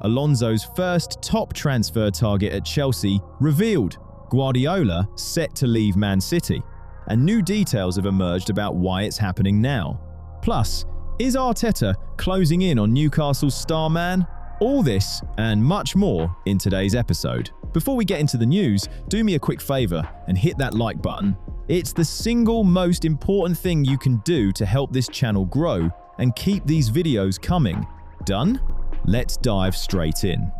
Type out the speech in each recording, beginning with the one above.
Alonso's first top transfer target at Chelsea, revealed. Guardiola set to leave Man City. And new details have emerged about why it's happening now. Plus, is Arteta closing in on Newcastle's star man? All this and much more in today's episode. Before we get into the news, do me a quick favor and hit that like button. It's the single most important thing you can do to help this channel grow and keep these videos coming. Done? Let's dive straight in.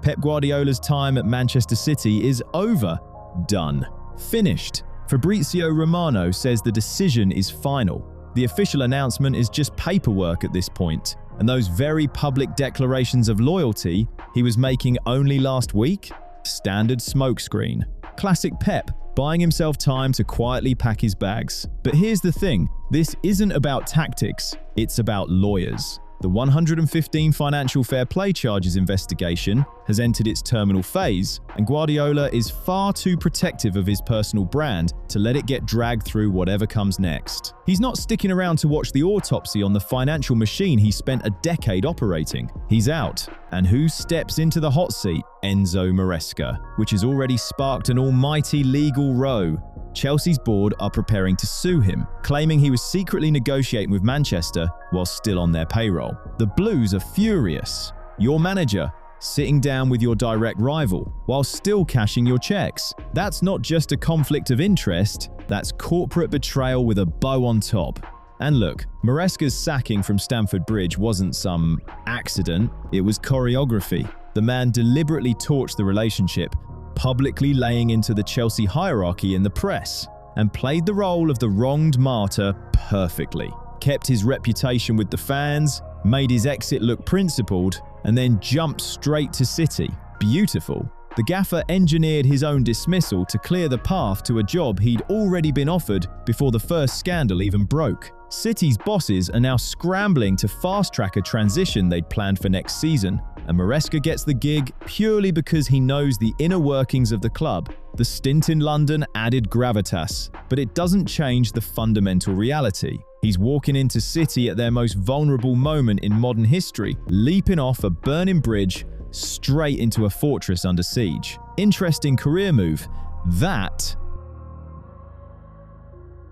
Pep Guardiola's time at Manchester City is over. Done. Finished. Fabrizio Romano says the decision is final. The official announcement is just paperwork at this point, and those very public declarations of loyalty he was making only last week? Standard smokescreen. Classic Pep, buying himself time to quietly pack his bags. But here's the thing, this isn't about tactics, it's about lawyers. The 115 financial fair play charges investigation has entered its terminal phase, and Guardiola is far too protective of his personal brand to let it get dragged through whatever comes next. He's not sticking around to watch the autopsy on the financial machine he spent a decade operating. He's out. And who steps into the hot seat? Enzo Maresca, which has already sparked an almighty legal row. Chelsea's board are preparing to sue him, claiming he was secretly negotiating with Manchester while still on their payroll. The Blues are furious. Your manager sitting down with your direct rival while still cashing your checks. That's not just a conflict of interest, that's corporate betrayal with a bow on top. And look, Maresca's sacking from Stamford Bridge wasn't some accident, it was choreography. The man deliberately torched the relationship, publicly laying into the Chelsea hierarchy in the press, and played the role of the wronged martyr perfectly. Kept his reputation with the fans, made his exit look principled, and then jumped straight to City. Beautiful. The gaffer engineered his own dismissal to clear the path to a job he'd already been offered before the first scandal even broke. City's bosses are now scrambling to fast-track a transition they'd planned for next season, and Maresca gets the gig purely because he knows the inner workings of the club. The stint in London added gravitas, but it doesn't change the fundamental reality. He's walking into City at their most vulnerable moment in modern history, leaping off a burning bridge straight into a fortress under siege. Interesting career move. That.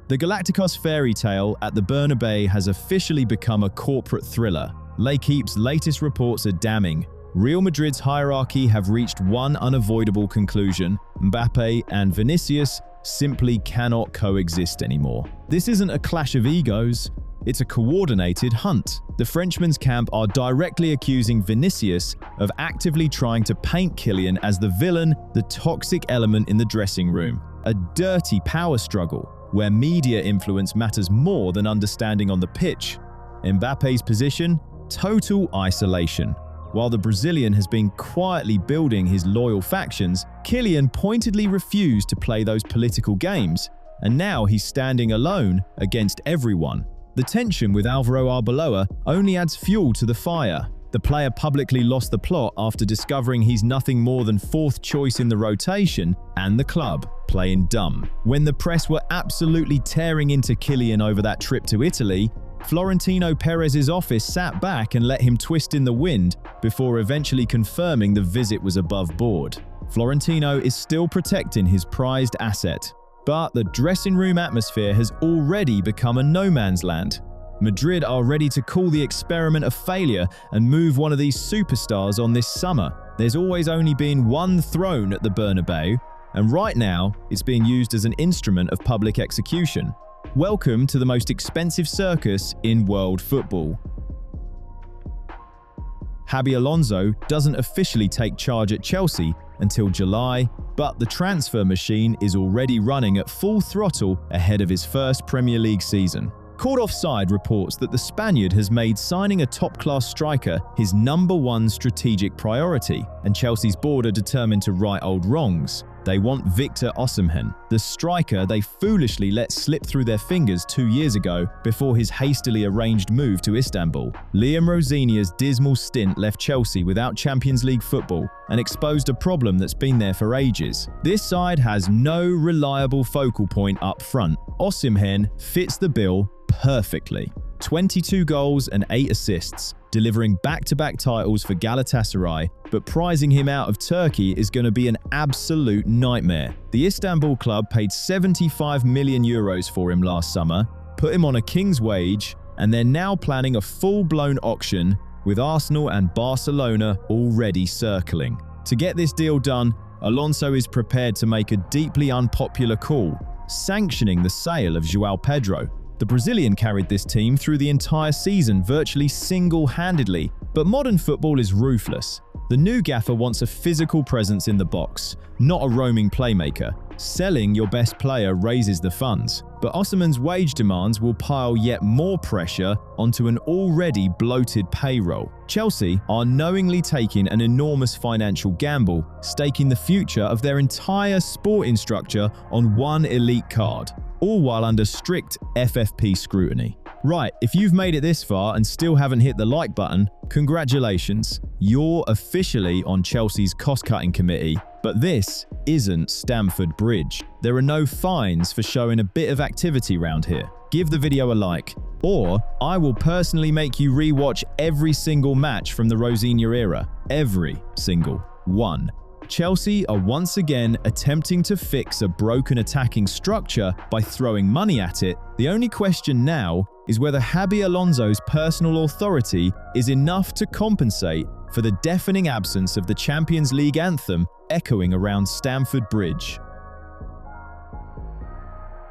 The Galacticos fairy tale at the Bernabeu has officially become a corporate thriller. L'Équipe's latest reports are damning. Real Madrid's hierarchy have reached one unavoidable conclusion: Mbappe and Vinicius simply cannot coexist anymore. This isn't a clash of egos, it's a coordinated hunt. The Frenchman's camp are directly accusing Vinicius of actively trying to paint Kylian as the villain, the toxic element in the dressing room. A dirty power struggle, where media influence matters more than understanding on the pitch. Mbappe's position? Total isolation. While the Brazilian has been quietly building his loyal factions, Kylian pointedly refused to play those political games, and now he's standing alone against everyone. The tension with Álvaro Arbeloa only adds fuel to the fire. The player publicly lost the plot after discovering he's nothing more than fourth choice in the rotation, and the club playing dumb. When the press were absolutely tearing into Kylian over that trip to Italy, Florentino Perez's office sat back and let him twist in the wind before eventually confirming the visit was above board. Florentino is still protecting his prized asset, but the dressing room atmosphere has already become a no man's land. Madrid are ready to call the experiment a failure and move one of these superstars on this summer. There's always only been one throne at the Bernabeu, and right now it's being used as an instrument of public execution. Welcome to the most expensive circus in world football. Xabi Alonso doesn't officially take charge at Chelsea until July, but the transfer machine is already running at full throttle ahead of his first Premier League season. Caught Offside reports that the Spaniard has made signing a top-class striker his #1 strategic priority, and Chelsea's board are determined to right old wrongs. They want Victor Osimhen, the striker they foolishly let slip through their fingers 2 years ago before his hastily arranged move to Istanbul. Liam Rosenior's dismal stint left Chelsea without Champions League football and exposed a problem that's been there for ages. This side has no reliable focal point up front. Osimhen fits the bill perfectly. 22 goals and 8 assists, delivering back-to-back titles for Galatasaray, but prizing him out of Turkey is going to be an absolute nightmare. The Istanbul club paid 75 million euros for him last summer, put him on a king's wage, and they're now planning a full-blown auction with Arsenal and Barcelona already circling. To get this deal done, Alonso is prepared to make a deeply unpopular call, sanctioning the sale of João Pedro. The Brazilian carried this team through the entire season virtually single-handedly, but modern football is ruthless. The new gaffer wants a physical presence in the box, not a roaming playmaker. Selling your best player raises the funds, but Osimhen's wage demands will pile yet more pressure onto an already bloated payroll. Chelsea are knowingly taking an enormous financial gamble, staking the future of their entire sporting structure on one elite card, all while under strict FFP scrutiny. Right, if you've made it this far and still haven't hit the like button, congratulations. You're officially on Chelsea's cost-cutting committee, but this isn't Stamford Bridge. There are no fines for showing a bit of activity around here. Give the video a like, or I will personally make you rewatch every single match from the Rosinha era. Every single one. Chelsea are once again attempting to fix a broken attacking structure by throwing money at it. The only question now is whether Xabi Alonso's personal authority is enough to compensate for the deafening absence of the Champions League anthem echoing around Stamford Bridge.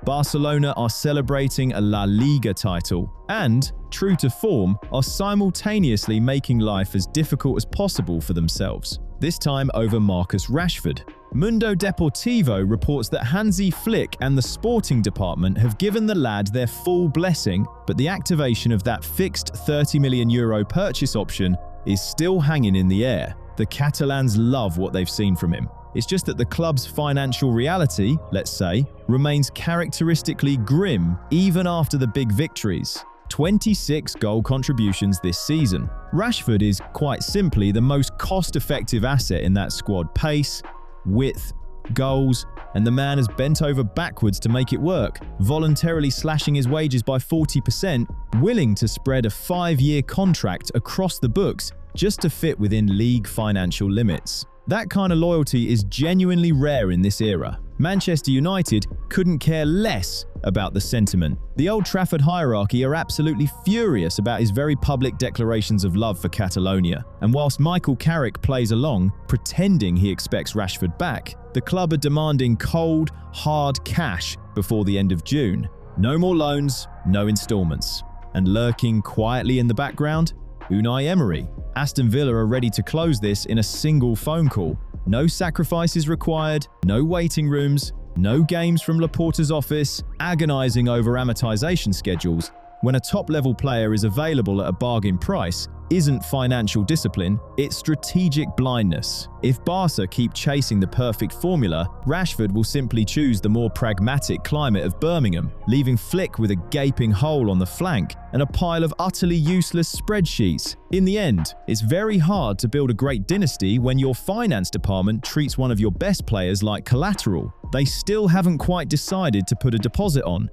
Barcelona are celebrating a La Liga title and, true to form, are simultaneously making life as difficult as possible for themselves, this time over Marcus Rashford. Mundo Deportivo reports that Hansi Flick and the sporting department have given the lad their full blessing, but the activation of that fixed €30 million purchase option is still hanging in the air. The Catalans love what they've seen from him. It's just that the club's financial reality, let's say, remains characteristically grim even after the big victories. 26 goal contributions this season. Rashford is quite simply the most cost-effective asset in that squad. Pace, width, goals, and the man has bent over backwards to make it work, voluntarily slashing his wages by 40%, willing to spread a 5-year contract across the books just to fit within league financial limits. That kind of loyalty is genuinely rare in this era. Manchester United couldn't care less about the sentiment. The Old Trafford hierarchy are absolutely furious about his very public declarations of love for Catalonia. And whilst Michael Carrick plays along, pretending he expects Rashford back, the club are demanding cold, hard cash before the end of June. No more loans, no installments. And lurking quietly in the background, Unai Emery. Aston Villa are ready to close this in a single phone call. No sacrifices required, no waiting rooms, no games from Laporta's office, agonizing over amortization schedules. When a top-level player is available at a bargain price, isn't financial discipline, it's strategic blindness. If Barca keep chasing the perfect formula, Rashford will simply choose the more pragmatic climate of Birmingham, leaving Flick with a gaping hole on the flank and a pile of utterly useless spreadsheets. In the end, it's very hard to build a great dynasty when your finance department treats one of your best players like collateral they still haven't quite decided to put a deposit on.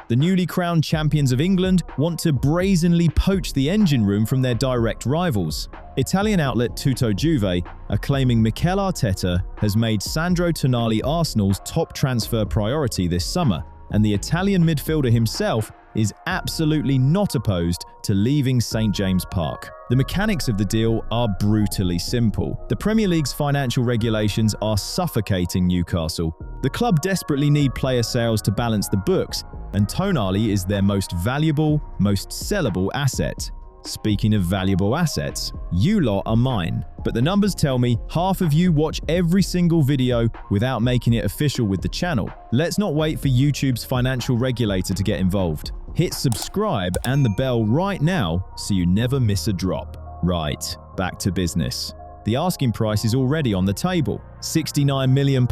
The newly crowned champions of England want to brazenly poach the engine room from their direct rivals. Italian outlet Tutto Juve are claiming Mikel Arteta has made Sandro Tonali Arsenal's top transfer priority this summer, and the Italian midfielder himself is absolutely not opposed to leaving St James Park. The mechanics of the deal are brutally simple. The Premier League's financial regulations are suffocating Newcastle. The club desperately need player sales to balance the books, and Tonali is their most valuable, most sellable asset. Speaking of valuable assets, you lot are mine. But the numbers tell me half of you watch every single video without making it official with the channel. Let's not wait for YouTube's financial regulator to get involved. Hit subscribe and the bell right now so you never miss a drop. Right, back to business. The asking price is already on the table, £69 million.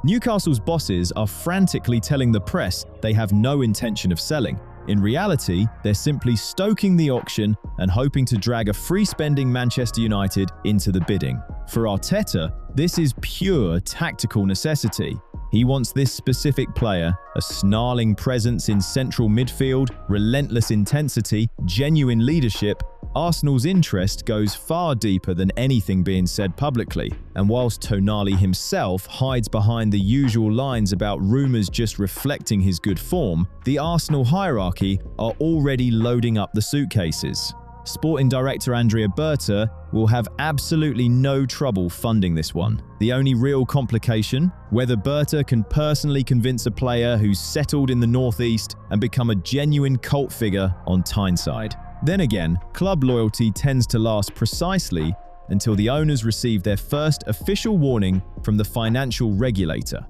Newcastle's bosses are frantically telling the press they have no intention of selling. In reality, they're simply stoking the auction and hoping to drag a free-spending Manchester United into the bidding. For Arteta, this is pure tactical necessity. He wants this specific player, a snarling presence in central midfield, relentless intensity, genuine leadership. Arsenal's interest goes far deeper than anything being said publicly, and whilst Tonali himself hides behind the usual lines about rumours just reflecting his good form, the Arsenal hierarchy are already loading up the suitcases. Sporting director Andrea Berta will have absolutely no trouble funding this one. The only real complication, whether Berta can personally convince a player who's settled in the northeast and become a genuine cult figure on Tyneside. Then again, club loyalty tends to last precisely until the owners receive their first official warning from the financial regulator.